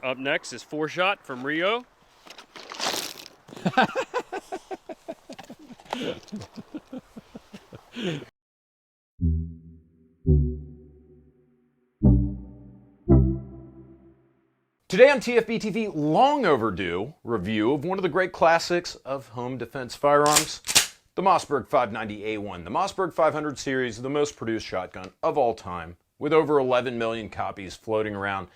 Up next is 4-Shot from Rio. Today on TFBTV, long overdue review of one of the great classics of home defense firearms, the Mossberg 590A1. The Mossberg 500 series is the most produced shotgun of all time, with over 11 million copies floating around.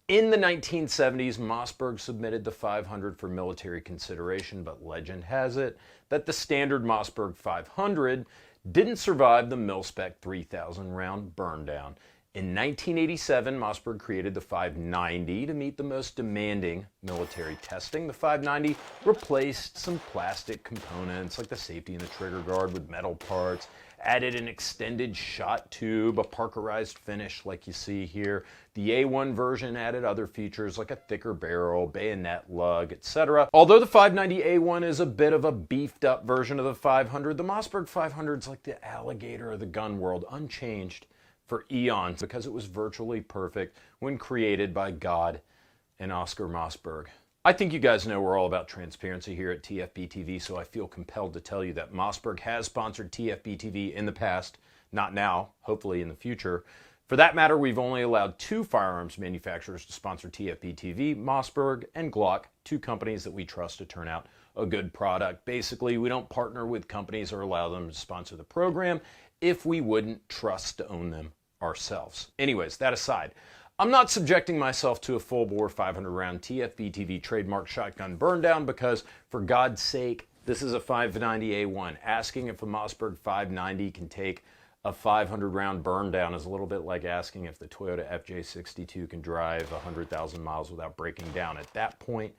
In the 1970s, Mossberg submitted the 500 for military consideration, but legend has it that the standard Mossberg 500 didn't survive the mil-spec 3,000 round burn down. In 1987, Mossberg created the 590 to meet the most demanding military testing. The 590 replaced some plastic components like the safety and the trigger guard with metal parts, added an extended shot tube, a Parkerized finish like you see here. The A1 version added other features like a thicker barrel, bayonet lug, etc. Although the 590A1 is a bit of a beefed up version of the 500, the Mossberg 500 is like the alligator of the gun world, unchanged for eons because it was virtually perfect when created by God and Oscar Mossberg. I think you guys know we're all about transparency here at TFBTV, so I feel compelled to tell you that Mossberg has sponsored TFBTV in the past, not now, hopefully in the future. For that matter, we've only allowed 2 firearms manufacturers to sponsor TFBTV, Mossberg and Glock, 2 companies that we trust to turn out a good product. Basically, we don't partner with companies or allow them to sponsor the program if we wouldn't trust to own them ourselves. Anyways, that aside, I'm not subjecting myself to a full-bore 500-round TFBTV trademark shotgun burn down because, for God's sake, this is a 590A1. Asking if a Mossberg 590 can take a 500-round burn down is a little bit like asking if the Toyota FJ62 can drive 100,000 miles without breaking down. At that point,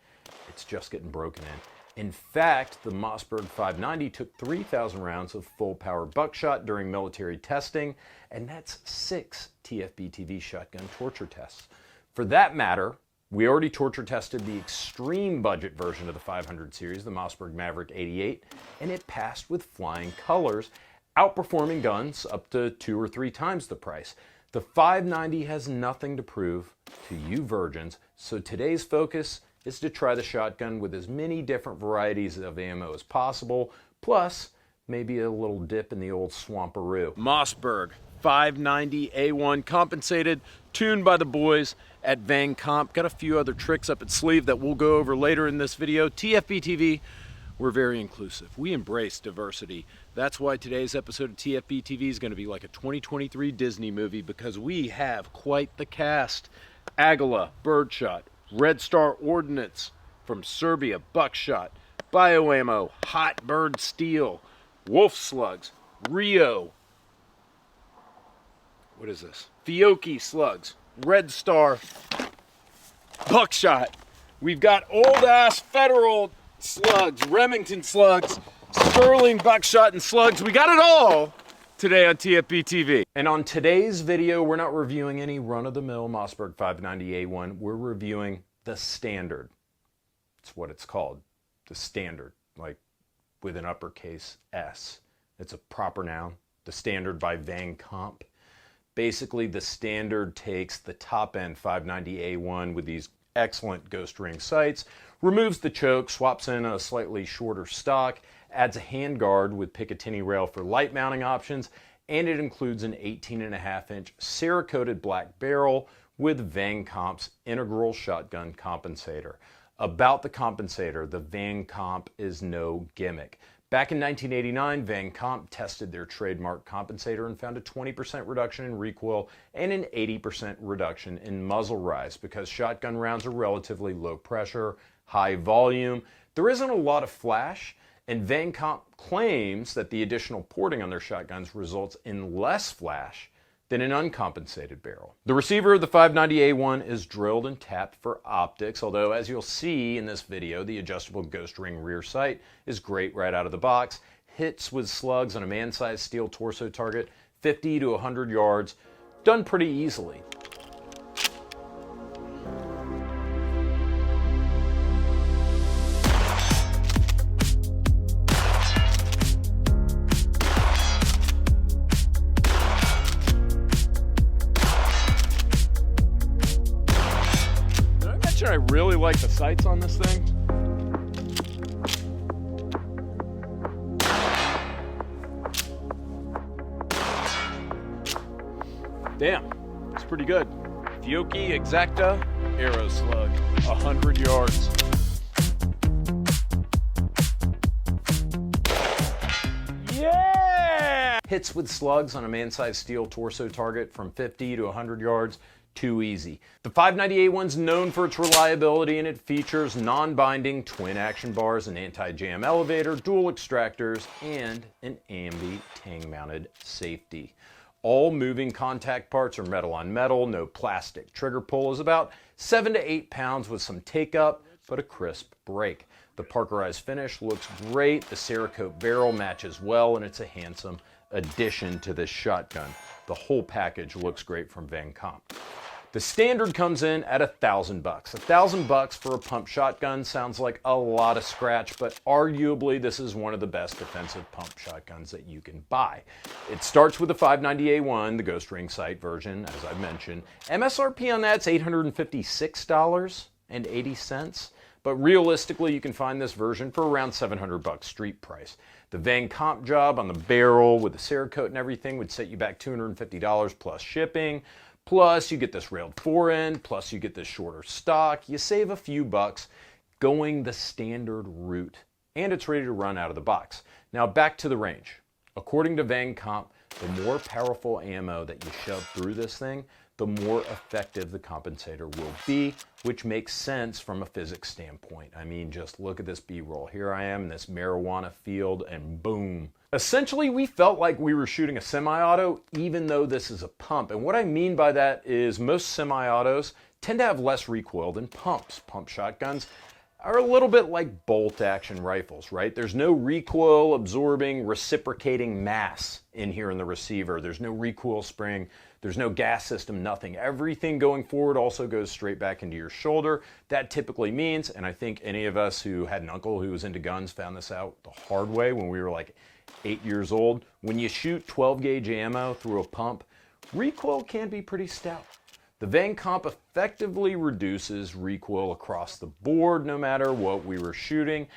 it's just getting broken in. In fact, the Mossberg 590 took 3,000 rounds of full-power buckshot during military testing, and that's 6 TFBTV shotgun torture tests. For that matter, we already torture tested the extreme budget version of the 500 series, the Mossberg Maverick 88, and it passed with flying colors, outperforming guns up to 2 or 3 times the price. The 590 has nothing to prove to you virgins, so today's focus is to try the shotgun with as many different varieties of ammo as possible, plus maybe a little dip in the old swamperoo. Mossberg 590A1 compensated, tuned by the boys at Vang Comp. Got a few other tricks up its sleeve that we'll go over later in this video. TFBTV, we're very inclusive. We embrace diversity. That's why today's episode of TFBTV is going to be like a 2023 Disney movie, because we have quite the cast. Agala, birdshot, Red Star Ordnance from Serbia, buckshot, bioammo, hot bird steel, wolf slugs, Rio, what is this? Fiocchi slugs, Red Star, buckshot. We've got old ass federal slugs, Remington slugs, Sterling buckshot and slugs. We got it all today on TFBTV. And on today's video, we're not reviewing any run-of-the-mill Mossberg 590A1. We're reviewing the standard. It's what it's called, the standard, like with an uppercase S. It's a proper noun, the standard by Vang Comp. Basically, the standard takes the top-end 590A1 with these excellent ghost ring sights, removes the choke, swaps in a slightly shorter stock, adds a handguard with Picatinny rail for light mounting options, and it includes an 18.5-inch Cerakoted black barrel with Vang Comp's integral shotgun compensator. About the compensator, the Vang Comp is no gimmick. Back in 1989, Vang Comp tested their trademark compensator and found a 20% reduction in recoil and an 80% reduction in muzzle rise. Because shotgun rounds are relatively low pressure, high volume, there isn't a lot of flash, and Vang Comp claims that the additional porting on their shotguns results in less flash than an uncompensated barrel. The receiver of the 590A1 is drilled and tapped for optics, although as you'll see in this video, the adjustable ghost ring rear sight is great right out of the box. Hits with slugs on a man-sized steel torso target, 50 to 100 yards, done pretty easily. I really like the sights on this thing. Damn, it's pretty good. Fiocchi Exacta Arrow Slug, 100 yards. Yeah! Hits with slugs on a man-sized steel torso target from 50 to 100 yards, too easy. The 590A1's known for its reliability, and it features non-binding twin action bars, an anti-jam elevator, dual extractors, and an ambi tang-mounted safety. All moving contact parts are metal on metal, no plastic. Trigger pull is about 7 to 8 pounds with some take-up, but a crisp break. The Parkerized finish looks great, the Cerakote barrel matches well, and it's a handsome addition to this shotgun. The whole package looks great from Vang Comp. The standard comes in at $1,000. $1,000 for a pump shotgun sounds like a lot of scratch, but arguably this is one of the best defensive pump shotguns that you can buy. It starts with the 590A1, the Ghost Ring sight version, as I mentioned. MSRP on that's $856.80, but realistically you can find this version for around $700 street price. The Vang Comp job on the barrel with the Cerakote and everything would set you back $250 plus shipping. Plus, you get this railed forend, plus you get this shorter stock. You save a few bucks going the standard route, and it's ready to run out of the box. Now back to the range. According to Vang Comp, the more powerful ammo that you shove through this thing, the more effective the compensator will be, which makes sense from a physics standpoint. I mean, just look at this B-roll. Here I am in this marijuana field, and boom. Essentially, we felt like we were shooting a semi-auto, even though this is a pump. And what I mean by that is most semi-autos tend to have less recoil than pumps. Pump shotguns are a little bit like bolt-action rifles, right? There's no recoil-absorbing, reciprocating mass in here in the receiver. There's no recoil spring. There's no gas system, nothing. Everything going forward also goes straight back into your shoulder. That typically means, and I think any of us who had an uncle who was into guns found this out the hard way when we were like 8 years old, when you shoot 12 gauge ammo through a pump, recoil can be pretty stout. The Vang Comp effectively reduces recoil across the board no matter what we were shooting.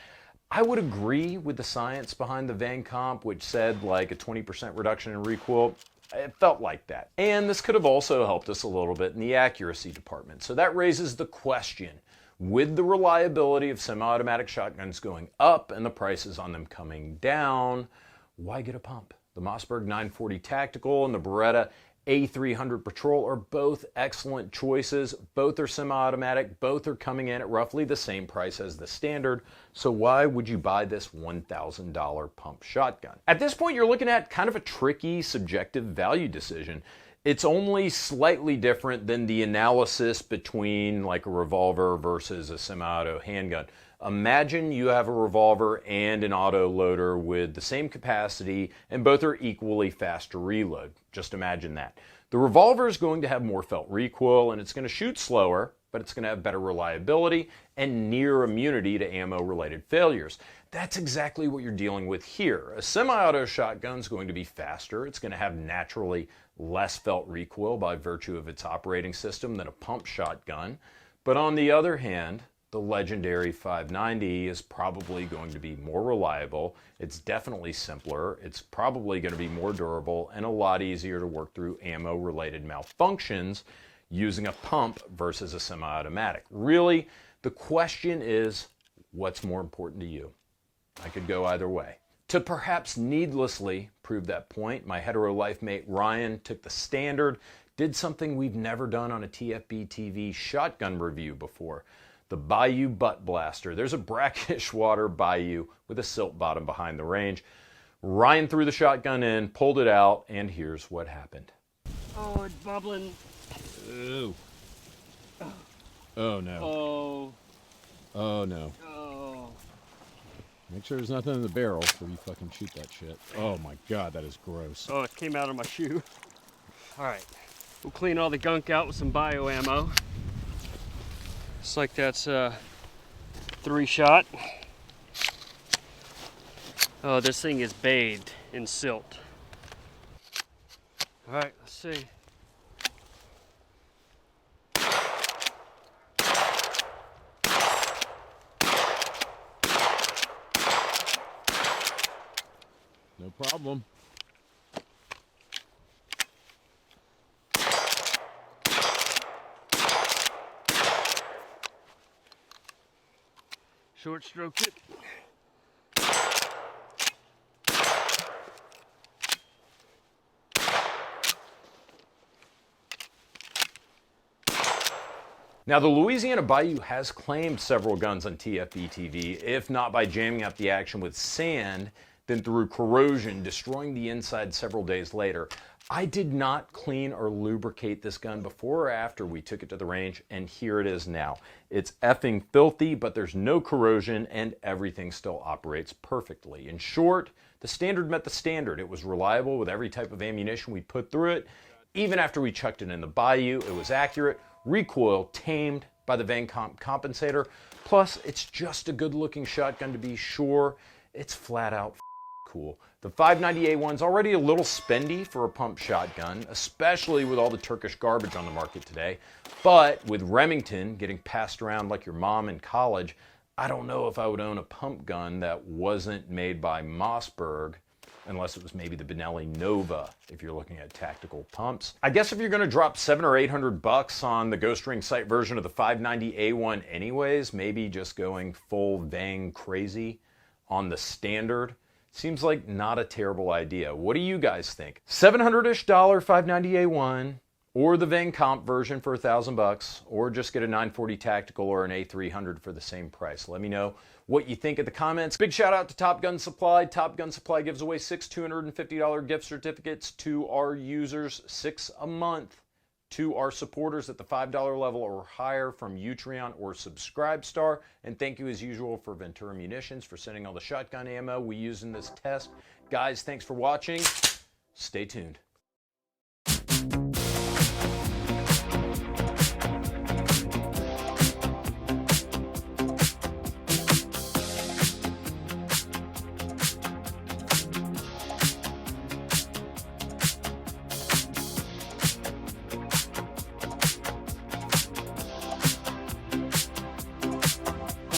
I would agree with the science behind the Vang Comp, which said like a 20% reduction in recoil. It felt like that. And this could have also helped us a little bit in the accuracy department. So that raises the question, with the reliability of semi-automatic shotguns going up and the prices on them coming down, why get a pump? The Mossberg 940 Tactical and the Beretta A300 Patrol are both excellent choices. Both are semi-automatic. Both are coming in at roughly the same price as the standard. So why would you buy this $1,000 pump shotgun? At this point, you're looking at kind of a tricky subjective value decision. It's only slightly different than the analysis between like a revolver versus a semi-auto handgun. Imagine you have a revolver and an auto loader with the same capacity and both are equally fast to reload. Just imagine that. The revolver is going to have more felt recoil and it's going to shoot slower, but it's going to have better reliability and near immunity to ammo-related failures. That's exactly what you're dealing with here. A semi-auto shotgun is going to be faster. It's going to have naturally less felt recoil by virtue of its operating system than a pump shotgun. But on the other hand, the legendary 590 is probably going to be more reliable. It's definitely simpler. It's probably going to be more durable and a lot easier to work through ammo-related malfunctions using a pump versus a semi-automatic. Really, the question is, what's more important to you? I could go either way. To perhaps needlessly prove that point, my hetero life mate Ryan took the standard, did something we've never done on a TFBTV shotgun review before. The Bayou Butt Blaster. There's a brackish water Bayou with a silt bottom behind the range. Ryan threw the shotgun in, pulled it out, and here's what happened. Oh, it's bubbling. Ooh. Oh no. Oh. Oh no. Oh. Make sure there's nothing in the barrel before you fucking shoot that shit. Oh my god, that is gross. Oh, it came out of my shoe. Alright. We'll clean all the gunk out with some bio ammo. Looks like that's a 3-shot. Oh, this thing is bathed in silt. Alright, let's see. problem. Short stroke it. Now, the Louisiana Bayou has claimed several guns on TFBTV, if not by jamming up the action with sand, then through corrosion, destroying the inside several days later. I did not clean or lubricate this gun before or after we took it to the range, and here it is now. It's effing filthy, but there's no corrosion, and everything still operates perfectly. In short, the standard met the standard. It was reliable with every type of ammunition we put through it. Even after we chucked it in the Bayou, it was accurate. Recoil tamed by the Vang Comp compensator. Plus, it's just a good-looking shotgun to be sure. It's flat out cool. The 590A1's already a little spendy for a pump shotgun, especially with all the Turkish garbage on the market today. But with Remington getting passed around like your mom in college, I don't know if I would own a pump gun that wasn't made by Mossberg, unless it was maybe the Benelli Nova, if you're looking at tactical pumps. I guess if you're gonna drop $700 or $800 on the Ghost Ring sight version of the 590A1 anyways, maybe just going full Vang crazy on the standard, seems like not a terrible idea. What do you guys think? $700-ish 590A1, or the Vang Comp version for $1,000, or just get a 940 Tactical or an A300 for the same price. Let me know what you think in the comments. Big shout out to Top Gun Supply. Top Gun Supply gives away 6 $250 gift certificates to our users, 6 a month, to our supporters at the $5 level or higher from Utreon or Subscribestar. And thank you as usual for Ventura Munitions for sending all the shotgun ammo we use in this test. Guys, thanks for watching. Stay tuned.